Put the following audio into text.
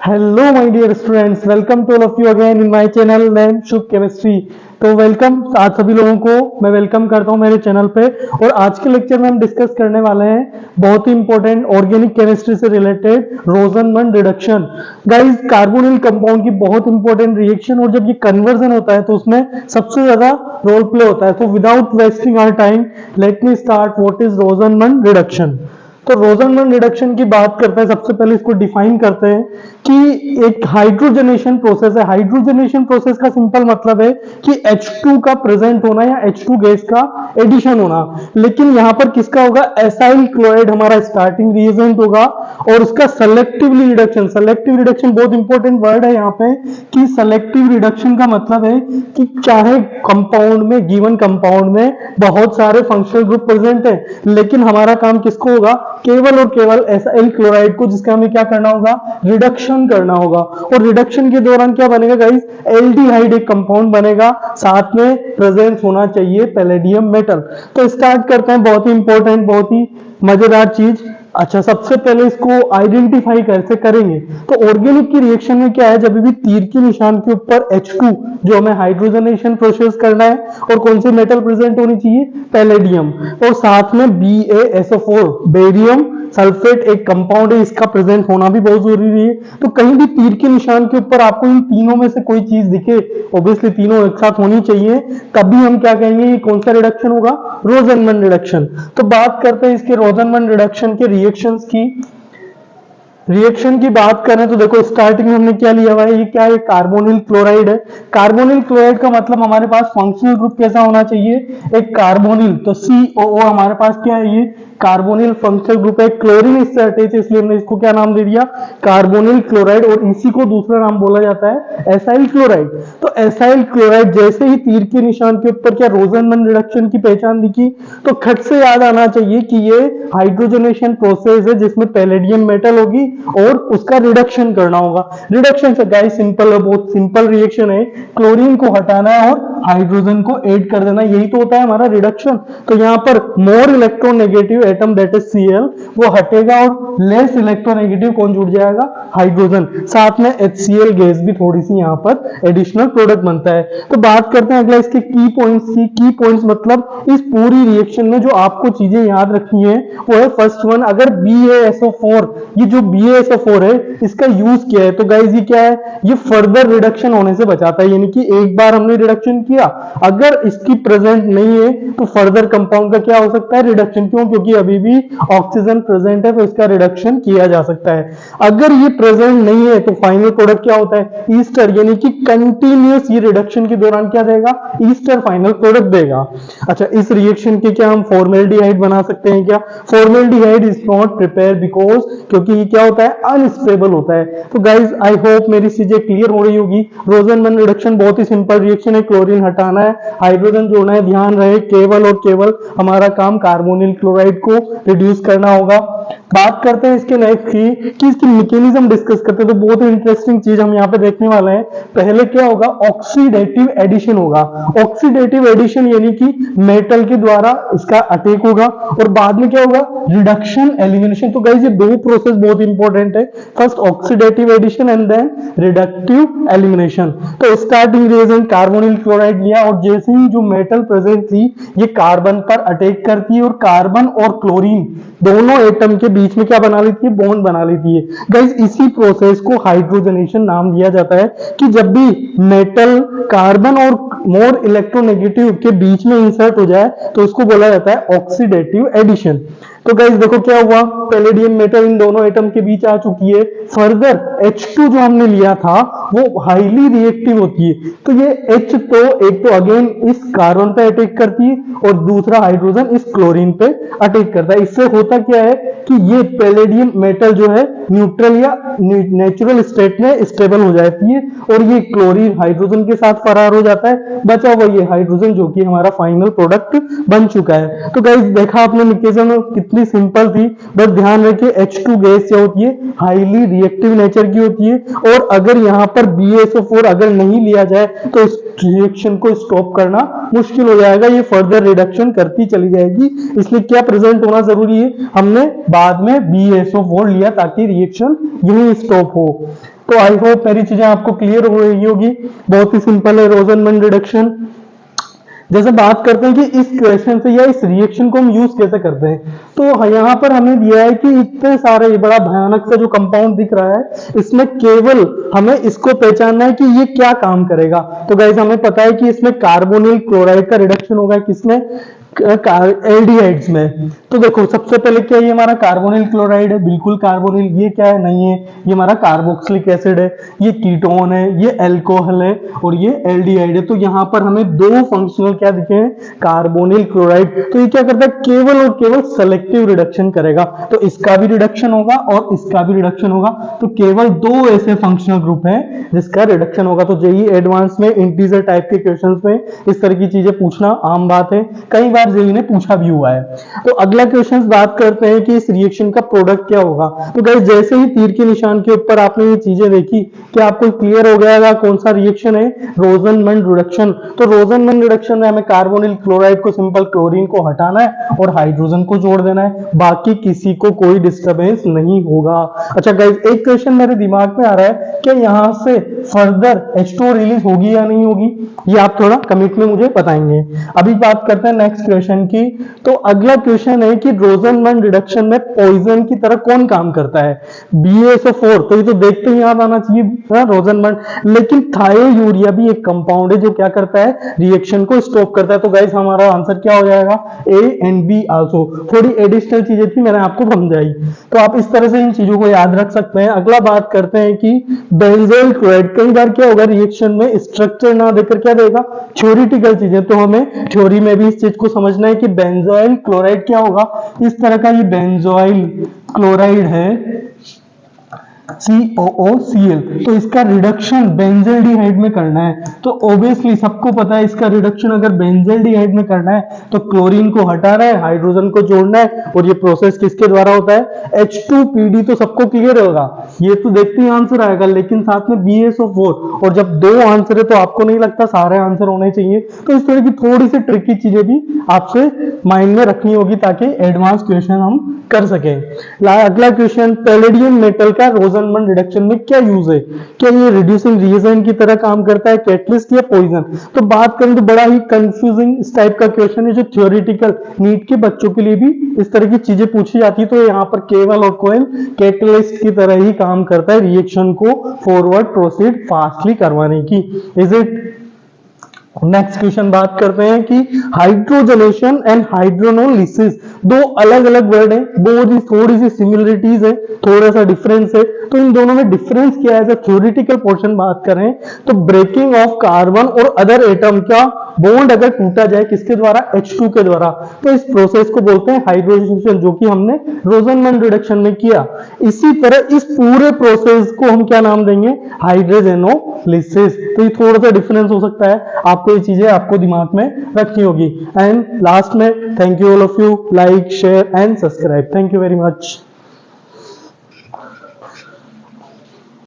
Hello my dear students, welcome to all of you again in my channel name Shubh chemistry. तो welcome आज सभी लोगों को मैं वेलकम करता हूं मेरे चैनल पे। और आज के लेक्चर में हम डिस्कस करने वाले हैं बहुत ही इंपॉर्टेंट ऑर्गेनिक केमिस्ट्री से related रोजनमंड reduction. Guys, carbonyl compound की बहुत इंपॉर्टेंट रिएक्शन, और जब ये कन्वर्जन होता है तो उसमें सबसे ज्यादा रोल प्ले होता है। तो without wasting our time let me start what is Rosenmund reduction. तो रोजनमंड रिडक्शन की बात करते हैं, सबसे पहले इसको डिफाइन करते हैं कि एक हाइड्रोजनेशन प्रोसेस है। हाइड्रोजनेशन प्रोसेस का सिंपल मतलब है कि H2 का प्रेजेंट होना या H2 गैस का एडिशन होना। लेकिन यहां पर किसका होगा? एसाइल क्लोराइड हमारा स्टार्टिंग रिएजेंट होगा और उसका सेलेक्टिवली रिडक्शन। सेलेक्टिव रिडक्शन बहुत इंपॉर्टेंट वर्ड है यहाँ पे कि सेलेक्टिव रिडक्शन का मतलब है कि चाहे कंपाउंड में, गिवन कंपाउंड में बहुत सारे फंक्शनल ग्रुप प्रेजेंट है, लेकिन हमारा काम किसको होगा? केवल और केवल एसाइल क्लोराइड को, जिसका हमें क्या करना होगा? रिडक्शन करना होगा। और रिडक्शन के दौरान क्या बनेगा गाइस? एल्डिहाइड एक कंपाउंड बनेगा, साथ में प्रेजेंस होना चाहिए पैलेडियम मेटल। तो स्टार्ट करते हैं, बहुत ही इंपॉर्टेंट, बहुत ही मजेदार चीज। अच्छा, सबसे पहले इसको आइडेंटिफाई कैसे करेंगे? तो ऑर्गेनिक की रिएक्शन में क्या है, जब भी तीर के निशान के ऊपर H2 जो हमें हाइड्रोजनेशन प्रोसेस करना है, और कौन सी मेटल प्रेजेंट होनी चाहिए? पैलेडियम। और साथ में BaSO4 बेरियम सल्फेट एक कंपाउंड है, इसका प्रेजेंट होना भी बहुत जरूरी है। तो कहीं भी तीर के निशान के ऊपर आपको इन तीनों में से कोई चीज दिखे, ऑब्वियसली तीनों एक साथ होनी चाहिए, तभी हम क्या कहेंगे ये कौन सा रिडक्शन होगा? रोजनमंड रिडक्शन। तो बात करते हैं इसके रोजनमंड रिडक्शन के रिएक्शंस की। रिएक्शन की बात करें तो देखो, स्टार्टिंग में हमने क्या लिया हुआ है? ये क्या है? कार्बोनिल क्लोराइड है। कार्बोनिल क्लोराइड का मतलब हमारे पास फंक्शनल ग्रुप कैसा होना चाहिए? एक कार्बोनिल। तो COO हमारे पास क्या है? ये कार्बोनिल फंक्शनल ग्रुप है। क्लोरीन इससे अटैच है, इसलिए हमने इसको क्या नाम दे दिया? Carbonyl chloride. और इसी को दूसरा नाम बोला जाता है एसाइल क्लोराइड। तो एसाइल क्लोराइड जैसे ही तीर के निशान के ऊपर क्या रोजनमंड रिडक्शन की पहचान दिखी, तो खट से याद आना चाहिए कि ये हाइड्रोजनेशन प्रोसेस है जिसमें पैलेडियम मेटल होगी और उसका रिडक्शन करना होगा। रिडक्शन से गाइस सिंपल है, बहुत सिंपल रिएक्शन है। क्लोरीन को हटाना है और हाइड्रोजन को ऐड कर देना, यही तो होता है हमारा रिडक्शन। तो यहाँ पर more electronegative atom that is Cl वो हटेगा और लेस इलेक्ट्रोनेगेटिव कौन जुड़ जाएगा? हाइड्रोजन। साथ में HCl गैस भी थोड़ी सी यहाँ पर एडिशनल प्रोडक्ट बनता है। तो बात करते हैं अगला इसके की पॉइंट्स की। की पॉइंट्स मतलब इस पूरी रिएक्शन में जो आपको चीजें याद रखनी है वो है, फर्स्ट वन, अगर BaSO4, ये जो BaSO4 है इसका यूज किया है तो गाइस ये क्या है? ये फर्दर रिडक्शन होने से बचाता है। यानी कि एक बार हमने रिडक्शन किया, अगर इसकी प्रेजेंट नहीं है तो फर्दर कंपाउंड का क्या हो सकता है? रिडक्शन। क्यों? क्योंकि अभी भी ऑक्सीजन प्रेजेंट है तो इसका रिडक्शन किया जा सकता है। अगर ये प्रेजेंट नहीं है तो फाइनल प्रोडक्ट क्या होता है? ईस्टर। यानी कि कंटिन्यूअस ये रिडक्शन के दौरान क्या देगा? ईस्टर फाइनल प्रोडक्ट देगा। अच्छा, इस रिएक्शन के क्या हम फॉर्मेल्डिहाइड बना सकते हैं क्या? Formaldehyde is not prepare because, क्योंकि ये क्या होता है? अनस्टेबल होता है। तो गाइज आई होप मेरी चीजें क्लियर हो रही होगी। रोजनमंड रिडक्शन बहुत ही सिंपल रिएक्शन है। क्लोरीन हटाना है, हाइड्रोजन जोड़ना है। ध्यान रहे केवल और केवल हमारा काम कार्बोनिल क्लोराइड को रिड्यूस करना होगा। बात करते हैं इसके नेक्स्ट की कि इसकी मैकेनिज्म डिस्कस करते हैं। तो बहुत ही इंटरेस्टिंग चीज हम यहाँ पे देखने वाले हैं। पहले क्या होगा? ऑक्सीडेटिव एडिशन होगा। ऑक्सीडेटिव एडिशन यानी कि मेटल के द्वारा इसका अटैक होगा। और बाद में क्या होगा? Reduction elimination. तो गाइस ये दो प्रोसेस बहुत इंपॉर्टेंट है, first oxidative addition and then reductive elimination. तो स्टार्टिंग रिएजेंट कार्बोनिल क्लोराइड लिया और जैसे ही जो मेटल प्रेजेंट थी ये कार्बन पर अटैक करती है और कार्बन और क्लोरीन दोनों एटम के बीच में क्या बना लेती है? बॉन्ड बना लेती है। गाइस इसी प्रोसेस को हाइड्रोजनेशन नाम दिया जाता है कि जब भी मेटल कार्बन और मोर इलेक्ट्रोनेगेटिव के बीच में इंसर्ट हो जाए तो उसको बोला जाता है ऑक्सीडेटिव एडिशन। तो गाइस देखो क्या हुआ? पैलेडियम मेटल इन दोनों एटम के बीच आ चुकी है। फर्दर H2 जो हमने लिया था वो हाईली रिएक्टिव होती है। तो ये H तो एक तो अगेन इस कार्बन पे अटैक करती है और दूसरा हाइड्रोजन इस क्लोरीन पे अटैक करता है। इससे होता क्या है कि ये पैलेडियम मेटल जो है न्यूट्रल या नेचुरल स्टेट में स्टेबल हो जाती है और ये क्लोरीन हाइड्रोजन के साथ फरार हो जाता है। बचा हुआ ये हाइड्रोजन जो कि हमारा फाइनल प्रोडक्ट बन चुका है। तो गाइस देखा आपने मैकेनिज्म कितनी सिंपल थी, बस ध्यान रखिए H2 गैस क्या होती है? हाईली रिएक्टिव नेचर की होती है। और अगर यहाँ पर BaSO4 अगर नहीं लिया जाए तो इस रिएक्शन को स्टॉप करना मुश्किल हो जाएगा, ये फर्दर रिडक्शन करती चली जाएगी। इसलिए क्या प्रेजेंट होना जरूरी है? हमने बाद में BaSO4 लिया ताकि रिएक्शन यही स्टॉप हो। तो आई होप मेरी चीजें आपको क्लियर हो रही होगी। बहुत ही सिंपल है रोजनमैन रिडक्शन। जैसे बात करते हैं कि इस क्वेश्चन से या इस रिएक्शन को हम यूज कैसे करते हैं, तो यहाँ पर हमें दिया है कि इतने सारे बड़ा भयानक सा जो कंपाउंड दिख रहा है, इसमें केवल हमें इसको पहचानना है कि ये क्या काम करेगा। तो गाइस हमें पता है कि इसमें कार्बोनिल क्लोराइड का रिडक्शन होगा, किसमें, एल्डिहाइड्स में। तो देखो सबसे पहले क्या, ये हमारा कार्बोनिल क्लोराइड है, बिल्कुल कार्बोनिल। ये क्या है, नहीं है, ये हमारा कार्बोक्सिलिक एसिड है। ये कीटोन है, ये एल्कोहल है, और ये एल्डिहाइड है। तो यहाँ पर हमें दो फंक्शनल क्या दिखे हैं, कार्बोनिल क्लोराइड। तो ये क्या करता है, केवल और केवल सेलेक्टिव रिडक्शन करेगा। तो इसका भी रिडक्शन होगा और इसका भी रिडक्शन होगा। तो केवल दो ऐसे फंक्शनल ग्रुप हैं जिसका रिडक्शन होगा। तो जेईई एडवांस में इंटीजर टाइप के क्वेश्चंस में इस तरह की चीजें पूछना आम बात है, कई बार जेईई ने पूछा भी हुआ है। तो अगला क्वेश्चन बात करते हैं कि इस रिएक्शन का प्रोडक्ट क्या होगा। तो गाइस जैसे ही तीर के निशान के ऊपर आपने ये चीजें देखी, क्या आपको क्लियर हो गया कौन सा रिएक्शन है, रोजनमैन रिडक्शन। तो रोजनमैन रिडक्शन में हमें कार्बोनिल क्लोराइड को, सिंपल क्लोरीन को हटाना है और हाइड्रोजन को जोड़ देना है, बाकी किसी को कोई डिस्टर्बेंस नहीं होगा। अच्छा गाइस एक क्वेश्चन मेरे दिमाग में आ रहा है कि यहां से फर्दर H2O रिलीज होगी या नहीं होगी, ये आप थोड़ा कमेंट में मुझे बताएंगे। अभी बात करते हैं नेक्स्ट क्वेश्चन की। तो अगला क्वेश्चन है कि रोजनमैन रिडक्शन में पॉइजन की तरह कौन काम करता है, BaSO4। तो ये तो देखते ही याद आना चाहिए रोजनमैन। लेकिन थायोयूरिया भी एक कंपाउंड है जो क्या करता है, रिएक्शन को स्टॉप करता है। तो गाइस हमारा आंसर क्या हो जाएगा, A and B आल्सो। थोड़ी एडिशनल चीजें थी, मैंने आपको समझाई। तो आप इस तरह से इन चीजों को याद रख सकते हैं। अगला बात करते हैं कि बेंजोइल क्लोराइड, कई बार क्या होगा रिएक्शन में स्ट्रक्चर ना देकर क्या देगा, थ्योरेटिकल चीजें। तो हमें थ्योरी में भी इस चीज को समझना है कि बेंजोइल क्लोराइड क्या होगा। इस तरह का ये बेंजोइल क्लोराइड है, COOCl। तो इसका रिडक्शन बेंजल्डिहाइड में करना है। तो ऑब्वियसली सबको पता है इसका रिडक्शन अगर बेंजल्डिहाइड में करना है तो क्लोरीन को हटाना है, हाइड्रोजन को जोड़ना है, और ये प्रोसेस किसके द्वारा होता है, H2PD। तो सबको क्लियर होगा, ये तो देखते ही आंसर आएगा। लेकिन साथ में BaSO4, और जब दो आंसर है तो आपको नहीं लगता सारे आंसर होने चाहिए। तो इस तरह की थोड़ी सी ट्रिकी चीजें भी आपसे माइंड में रखनी होगी ताकि एडवांस क्वेश्चन हम कर सके। अगला क्वेश्चन, पैलेडियम मेटल का रोजनमैन रिडक्शन में क्या यूज है, क्या ये रिड्यूसिंग रिएजेंट की तरह काम करता है, कैटलिस्ट या पॉइजन। तो बात करें तो बड़ा ही कंफ्यूजिंग इस टाइप का क्वेश्चन है जो थ्योरेटिकल नीट के बच्चों के लिए भी इस तरह की चीजें पूछी जाती है। तो यहाँ पर केवल और केवल कैटलिस्ट की तरह ही काम करता है, रिएक्शन को फॉरवर्ड प्रोसीड फास्टली करवाने की। Is it. नेक्स्ट क्वेश्चन बात करते हैं कि हाइड्रोजनेशन एंड हाइड्रोनोलिसिस दो अलग अलग वर्ड है, थोड़ी सी सिमिलरिटीज है, थोड़ा सा डिफरेंस है। तो इन दोनों में डिफरेंस क्या है, थ्योरेटिकल पोर्शन बात करें तो ब्रेकिंग ऑफ कार्बन और अदर एटम का बॉन्ड अगर टूटा जाए किसके द्वारा, H2 के द्वारा, तो इस प्रोसेस को बोलते हैं हाइड्रोजनेशन, जो कि हमने रोजनमैन रिडक्शन में किया। इसी तरह इस पूरे प्रोसेस को हम क्या नाम देंगे, हाइड्रोजेनोलिसिस। तो ये थोड़ा सा डिफरेंस हो सकता है, आपको ये चीजें आपको दिमाग में रखनी होगी। एंड लास्ट में thank you all of you, like share and subscribe. Thank you very much.